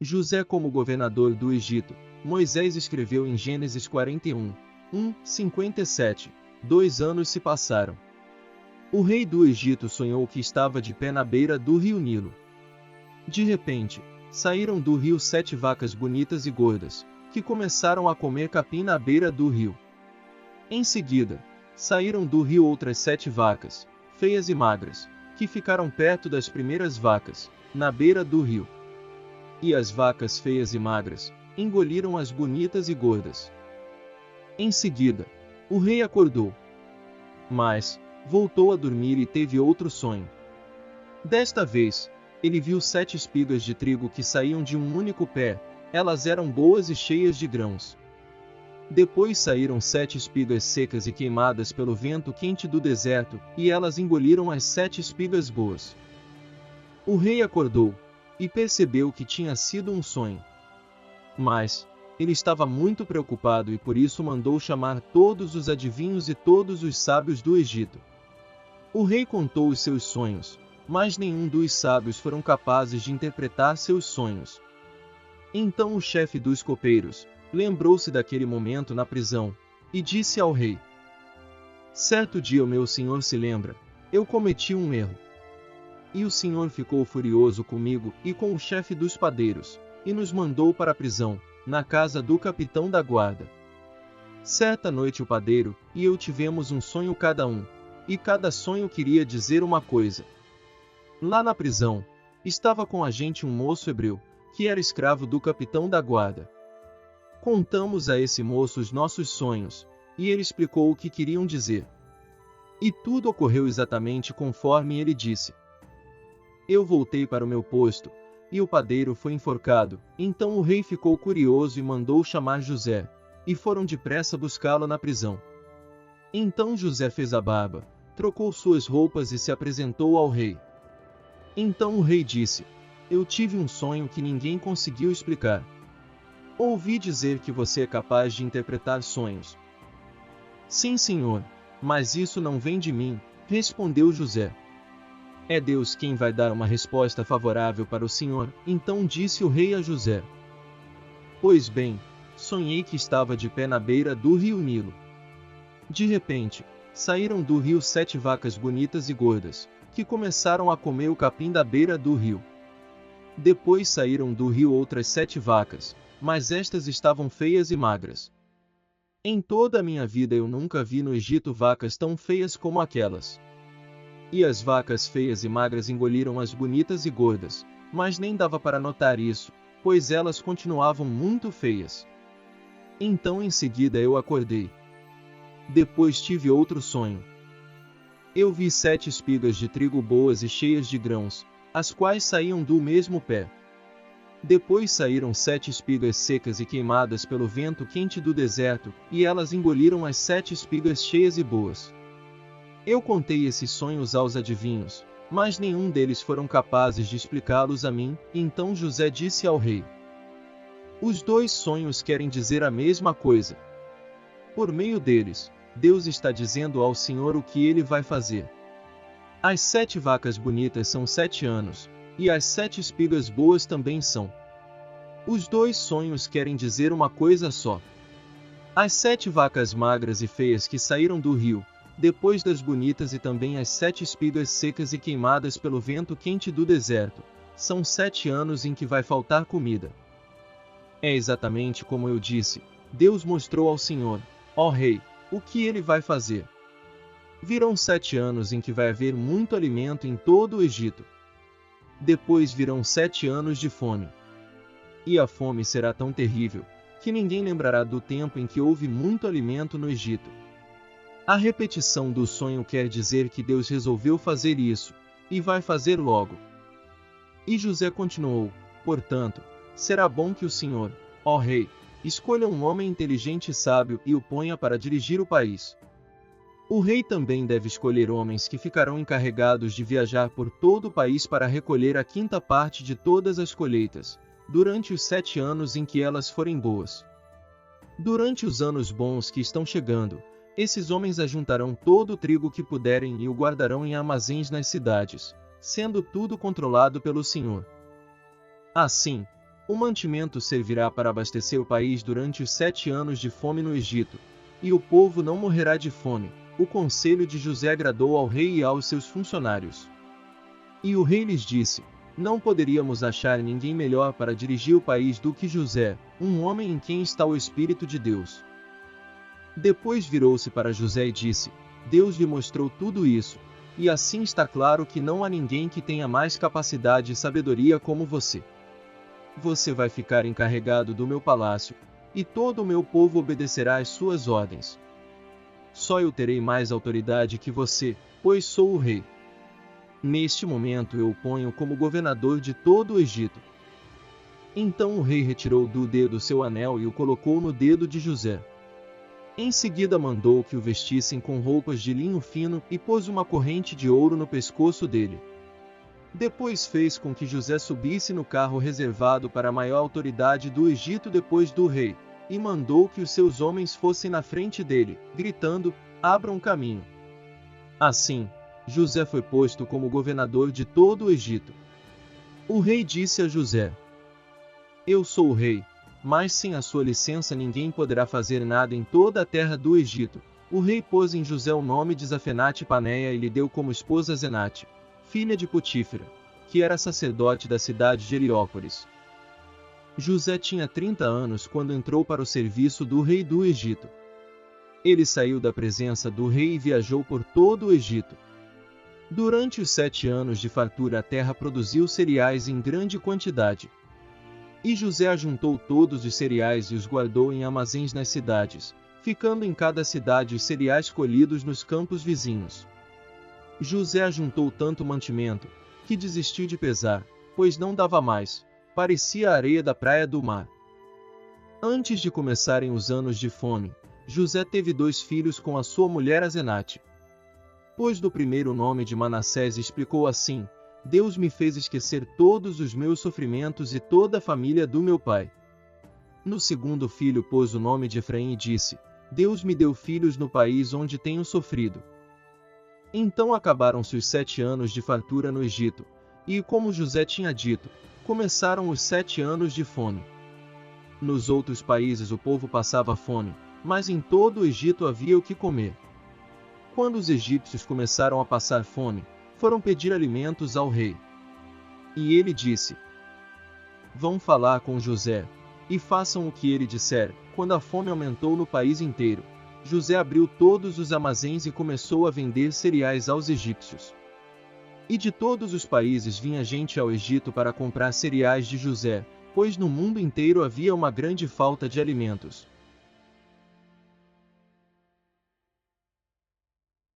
José como governador do Egito. Moisés escreveu em Gênesis 41, 57. 2 anos se passaram. O rei do Egito sonhou que estava de pé na beira do rio Nilo. De repente, saíram do rio 7 vacas bonitas e gordas, que começaram a comer capim na beira do rio. Em seguida, saíram do rio outras 7 vacas, feias e magras, que ficaram perto das primeiras vacas, na beira do rio. E as vacas feias e magras engoliram as bonitas e gordas. Em seguida, o rei acordou. Mas voltou a dormir e teve outro sonho. Desta vez, ele viu 7 espigas de trigo que saíam de um único pé. Elas eram boas e cheias de grãos. Depois saíram 7 espigas secas e queimadas pelo vento quente do deserto, e elas engoliram as 7 espigas boas. O rei acordou, e percebeu que tinha sido um sonho. Mas ele estava muito preocupado e por isso mandou chamar todos os adivinhos e todos os sábios do Egito. O rei contou os seus sonhos, mas nenhum dos sábios foram capazes de interpretar seus sonhos. Então o chefe dos copeiros lembrou-se daquele momento na prisão, e disse ao rei: certo dia o meu senhor se lembra, eu cometi um erro. E o senhor ficou furioso comigo e com o chefe dos padeiros, e nos mandou para a prisão, na casa do capitão da guarda. Certa noite o padeiro e eu tivemos um sonho cada um, e cada sonho queria dizer uma coisa. Lá na prisão, estava com a gente um moço hebreu, que era escravo do capitão da guarda. Contamos a esse moço os nossos sonhos, e ele explicou o que queriam dizer. E tudo ocorreu exatamente conforme ele disse. Eu voltei para o meu posto, e o padeiro foi enforcado. Então o rei ficou curioso e mandou chamar José, e foram depressa buscá-lo na prisão. Então José fez a barba, trocou suas roupas e se apresentou ao rei. Então o rei disse: eu tive um sonho que ninguém conseguiu explicar. Ouvi dizer que você é capaz de interpretar sonhos. Sim, senhor, mas isso não vem de mim, respondeu José. É Deus quem vai dar uma resposta favorável para o senhor. Então disse o rei a José: pois bem, sonhei que estava de pé na beira do rio Nilo. De repente, saíram do rio 7 vacas bonitas e gordas, que começaram a comer o capim da beira do rio. Depois saíram do rio outras 7 vacas, mas estas estavam feias e magras. Em toda a minha vida eu nunca vi no Egito vacas tão feias como aquelas. E as vacas feias e magras engoliram as bonitas e gordas, mas nem dava para notar isso, pois elas continuavam muito feias. Então em seguida eu acordei. Depois tive outro sonho. Eu vi 7 espigas de trigo boas e cheias de grãos, as quais saíam do mesmo pé. Depois saíram 7 espigas secas e queimadas pelo vento quente do deserto, e elas engoliram as 7 espigas cheias e boas. Eu contei esses sonhos aos adivinhos, mas nenhum deles foram capazes de explicá-los a mim. Então José disse ao rei: os 2 sonhos querem dizer a mesma coisa. Por meio deles, Deus está dizendo ao Senhor o que ele vai fazer. As 7 vacas bonitas são 7 anos, e as 7 espigas boas também são. Os 2 sonhos querem dizer uma coisa só. As 7 vacas magras e feias que saíram do rio, depois das bonitas, e também as 7 espigas secas e queimadas pelo vento quente do deserto, são 7 anos em que vai faltar comida. É exatamente como eu disse. Deus mostrou ao Senhor, ó rei, o que ele vai fazer. Virão 7 anos em que vai haver muito alimento em todo o Egito. Depois virão 7 anos de fome. E a fome será tão terrível, que ninguém lembrará do tempo em que houve muito alimento no Egito. A repetição do sonho quer dizer que Deus resolveu fazer isso, e vai fazer logo. E José continuou: portanto, será bom que o Senhor, ó rei, escolha um homem inteligente e sábio e o ponha para dirigir o país. O rei também deve escolher homens que ficarão encarregados de viajar por todo o país para recolher a 5ª parte de todas as colheitas, durante os 7 anos em que elas forem boas. Durante os anos bons que estão chegando, esses homens ajuntarão todo o trigo que puderem e o guardarão em armazéns nas cidades, sendo tudo controlado pelo Senhor. Assim, O mantimento servirá para abastecer o país durante os 7 anos de fome no Egito, e o povo não morrerá de fome. O conselho de José agradou ao rei e aos seus funcionários. E o rei lhes disse: não poderíamos achar ninguém melhor para dirigir o país do que José, um homem em quem está o Espírito de Deus. Depois virou-se para José e disse: Deus lhe mostrou tudo isso, e assim está claro que não há ninguém que tenha mais capacidade e sabedoria como você. Você vai ficar encarregado do meu palácio, e todo o meu povo obedecerá às suas ordens. Só eu terei mais autoridade que você, pois sou o rei. Neste momento eu o ponho como governador de todo o Egito. Então o rei retirou do dedo seu anel e o colocou no dedo de José. Em seguida mandou que o vestissem com roupas de linho fino e pôs uma corrente de ouro no pescoço dele. Depois fez com que José subisse no carro reservado para a maior autoridade do Egito depois do rei, e mandou que os seus homens fossem na frente dele, gritando: abram caminho. Assim, José foi posto como governador de todo o Egito. O rei disse a José: eu sou o rei, mas sem a sua licença ninguém poderá fazer nada em toda a terra do Egito. O rei pôs em José o nome de Zafenate-Paneia e lhe deu como esposa Zenate, filha de Potífera, que era sacerdote da cidade de Heliópolis. José tinha 30 anos quando entrou para o serviço do rei do Egito. Ele saiu da presença do rei e viajou por todo o Egito. Durante os 7 anos de fartura a terra produziu cereais em grande quantidade. E José ajuntou todos os cereais e os guardou em armazéns nas cidades, ficando em cada cidade os cereais colhidos nos campos vizinhos. José ajuntou tanto mantimento, que desistiu de pesar, pois não dava mais, parecia a areia da praia do mar. Antes de começarem os anos de fome, José teve 2 filhos com a sua mulher Azenate. Pois do primeiro nome de Manassés explicou assim: Deus me fez esquecer todos os meus sofrimentos e toda a família do meu pai. No segundo filho pôs o nome de Efraim e disse: Deus me deu filhos no país onde tenho sofrido. Então acabaram-se os 7 anos de fartura no Egito, e, como José tinha dito, começaram os 7 anos de fome. Nos outros países o povo passava fome, mas em todo o Egito havia o que comer. Quando os egípcios começaram a passar fome, foram pedir alimentos ao rei. E ele disse: vão falar com José, e façam o que ele disser. Quando a fome aumentou no país inteiro, José abriu todos os armazéns e começou a vender cereais aos egípcios. E de todos os países vinha gente ao Egito para comprar cereais de José, pois no mundo inteiro havia uma grande falta de alimentos.